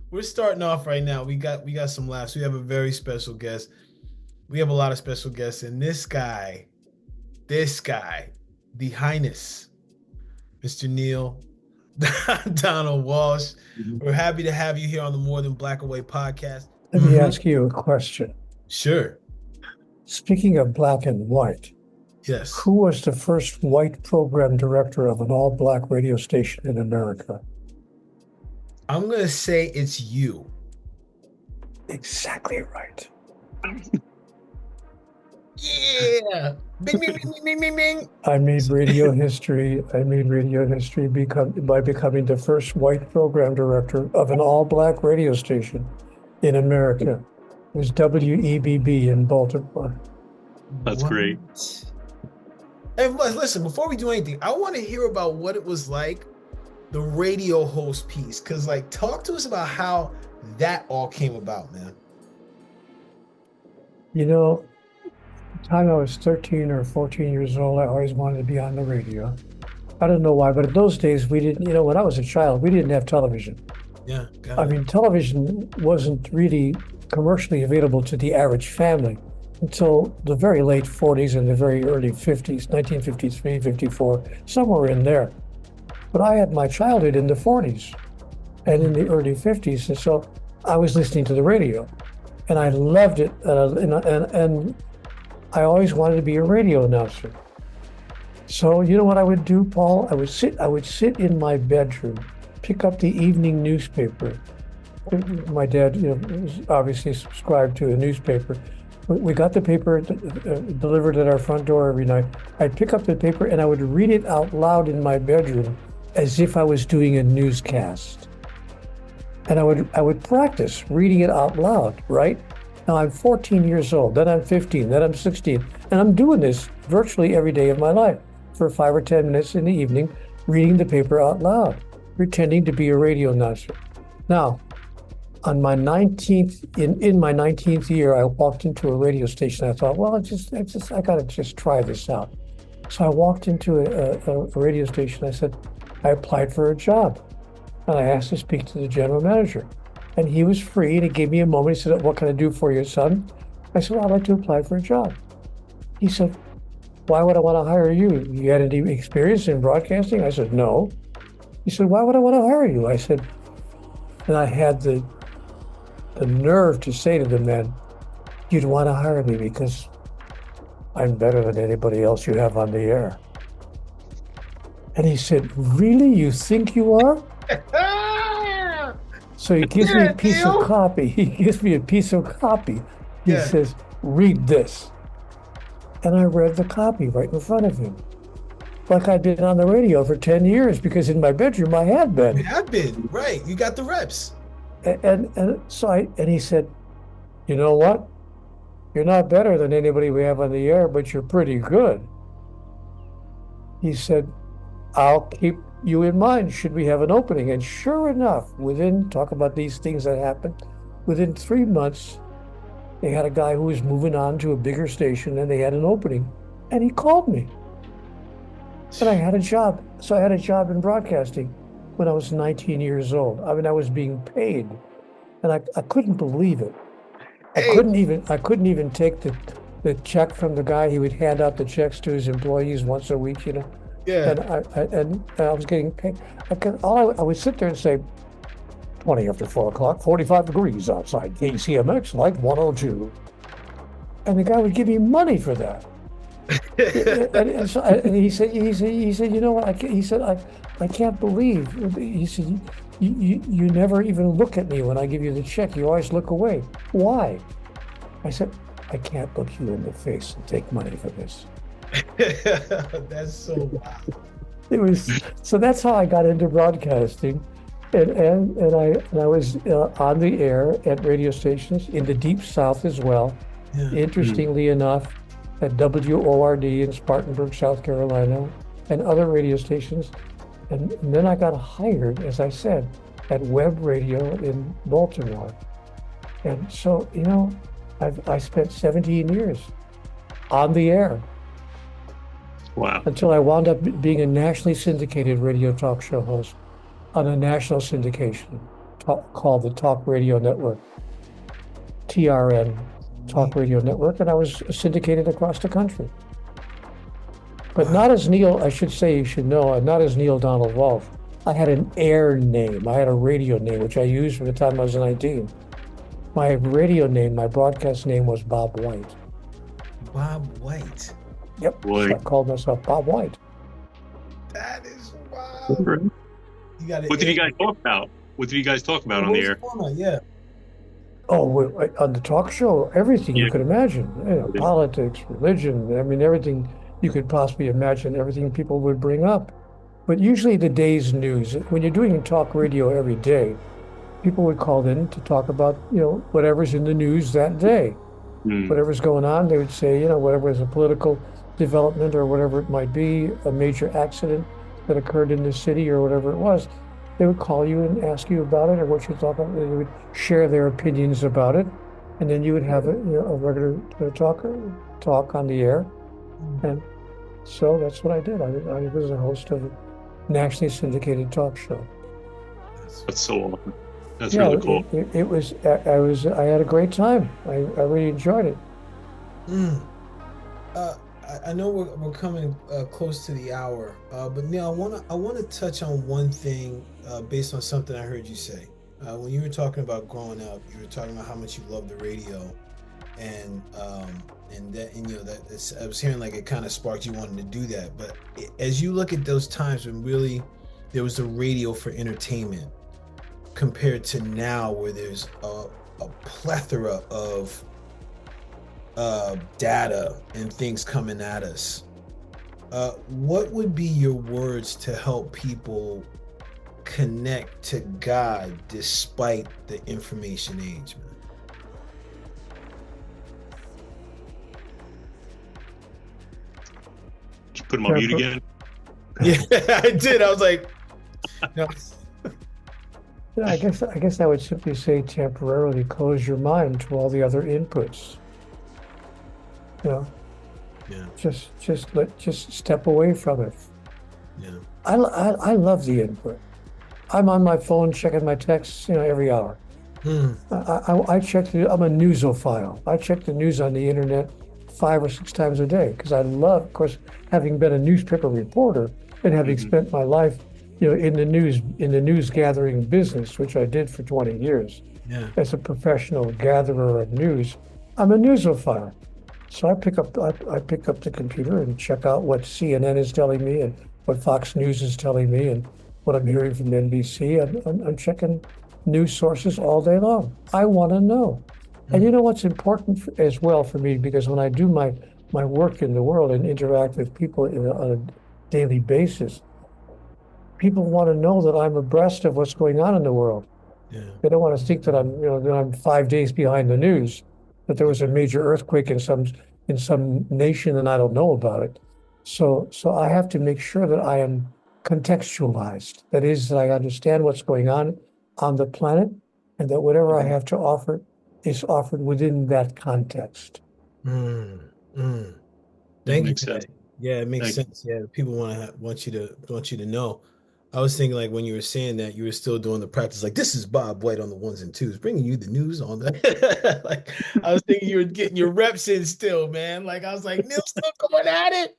We're starting off right now. We got some laughs. We have a very special guest. We have a lot of special guests, and this guy, the Highness, Mr. Neale Donald Walsh. Mhm. We're happy to have you here on the More Than Black and White podcast. Let me ask you a question. Sure. Speaking of black and white, Yes. who was the first white program director of an all-black radio station in America? I'm gonna say it's you. Exactly right. Yeah. Bing, bing, bing, bing, bing, bing. I made radio history. By becoming the first white program director of an all-black radio station in America. It was WEBB in Baltimore. That's great. And listen, before we do anything, I want to hear about what it was like, the radio host piece. Cause like, talk to us about how that all came about, man. You know, the time I was 13 or 14 years old, I always wanted to be on the radio. I don't know why, but in those days we didn't, when I was a child, we didn't have television. Yeah. Got I it. mean, television wasn't really commercially available to the average family until the very late 40s and the very early 50s, 1953, 54, somewhere in there. But I had my childhood in the 40s and in the early 50s, and so I was listening to the radio, and I loved it, and I always wanted to be a radio announcer. So you know what I would do, Paul? I would sit in my bedroom, pick up the evening newspaper. My dad, was obviously subscribed to a newspaper. We got the paper delivered at our front door every night. I'd pick up the paper and I would read it out loud in my bedroom as if I was doing a newscast. And I would practice reading it out loud, right? Now I'm 14 years old, then I'm 15, then I'm 16, and I'm doing this virtually every day of my life for 5 or 10 minutes in the evening, reading the paper out loud, pretending to be a radio announcer. Now, on my 19th, in my 19th year, I walked into a radio station. I thought, well, I gotta just try this out. So I walked into a radio station. I said, I applied for a job, and I asked to speak to the general manager, and he was free, and he gave me a moment. He said, what can I do for you, son? I said, well, I'd like to apply for a job. He said, why would I want to hire you? You had any experience in broadcasting? I said, no. He said, why would I want to hire you? I said, and I had the nerve to say to the man, you'd want to hire me because I'm better than anybody else you have on the air. And he said, really? You think you are? So he gives me a piece of copy. He gives me a piece of copy. He says, read this. And I read the copy right in front of him. Like I'd been on the radio for 10 years because in my bedroom I had been. You have been, right. You got the reps. And he said, you know what? You're not better than anybody we have on the air, but you're pretty good. He said, I'll keep you in mind should we have an opening. And sure enough, talk about these things that happened, within 3 months, they had a guy who was moving on to a bigger station and they had an opening. And he called me. And I had a job. So I had a job in broadcasting when I was 19 years old. I mean, I was being paid, and I couldn't believe it. I couldn't even take the check from the guy. He would hand out the checks to his employees once a week, Yeah. And I was getting paid. I would sit there and say, 20 after 4 o'clock, 45 degrees outside, KCMX, like 102. And the guy would give me money for that. and he said, you know what? He said, I can't believe. He said, you never even look at me when I give you the check. You always look away. Why? I said, I can't look you in the face and take money for this. That's so wild. So that's how I got into broadcasting. And I was on the air at radio stations in the Deep South as well. Yeah. Interestingly enough, at WORD in Spartanburg, South Carolina, and other radio stations. And then I got hired, as I said, at Web Radio in Baltimore. And so, I spent 17 years on the air. Wow. Until I wound up being a nationally syndicated radio talk show host on a national syndication called the Talk Radio Network, TRN, Talk Radio Network, and I was syndicated across the country. But not as Neale, I should say, you should know, not as Neale Donald Walsch. I had an air name. I had a radio name, which I used from the time I was 19. My radio name, my broadcast name was Bob White. Bob White. Yep. Boy. So I called myself Bob White. That is wild. What did you guys talk about? What did you guys talk about on the air? Yeah. Oh, on the talk show, everything you could imagine. Yeah. Politics, religion, I mean, everything you could possibly imagine, everything people would bring up. But usually the day's news, when you're doing talk radio every day, people would call in to talk about, whatever's in the news that day. Whatever's going on, they would say, whatever is a political development or whatever it might be, a major accident that occurred in the city or whatever it was, they would call you and ask you about it or what you thought about it. They would share their opinions about it. And then you would have a regular talk on the air. And so that's what I did. I was a host of a nationally syndicated talk show. That's so awesome. That's really cool. I had a great time. I really enjoyed it. I know we're coming close to the hour, but Neale, I want to touch on one thing based on something I heard you say. When you were talking about growing up, you were talking about how much you loved the radio, and that I was hearing like it kind of sparked you wanting to do that. But as you look at those times when really there was the radio for entertainment, compared to now where there's a plethora of data and things coming at us, what would be your words to help people connect to God despite the information age, man? Did you put him on mute again? Yeah, I did. I was like, no. I guess I would simply say temporarily close your mind to all the other inputs. Yeah. Just step away from it. Yeah. I love the input. I'm on my phone checking my texts, every hour. I check I'm a newsophile. I check the news on the internet 5 or 6 times a day because I love, of course, having been a newspaper reporter and having spent my life, in the news gathering business, which I did for 20 years. Yeah. As a professional gatherer of news, I'm a newsophile. So I pick up the computer and check out what CNN is telling me and what Fox News is telling me and what I'm hearing from NBC. I'm checking news sources all day long. I want to know. And you know what's important as well for me, because when I do my work in the world and interact with people on a daily basis, people want to know that I'm abreast of what's going on in the world. Yeah. They don't want to think that I'm 5 days behind the news, that there was a major earthquake in some nation and I don't know about it. So I have to make sure that I am contextualized. That is, that I understand what's going on the planet, and that whatever I have to offer is offered within that context. Thank you. Yeah, it makes sense. Yeah, people want you to know. I was thinking like when you were saying that you were still doing the practice, like this is Bob White on the ones and twos, bringing you the news on the. Like I was thinking you were getting your reps in still, man. Like I was like, Neale's still going at it.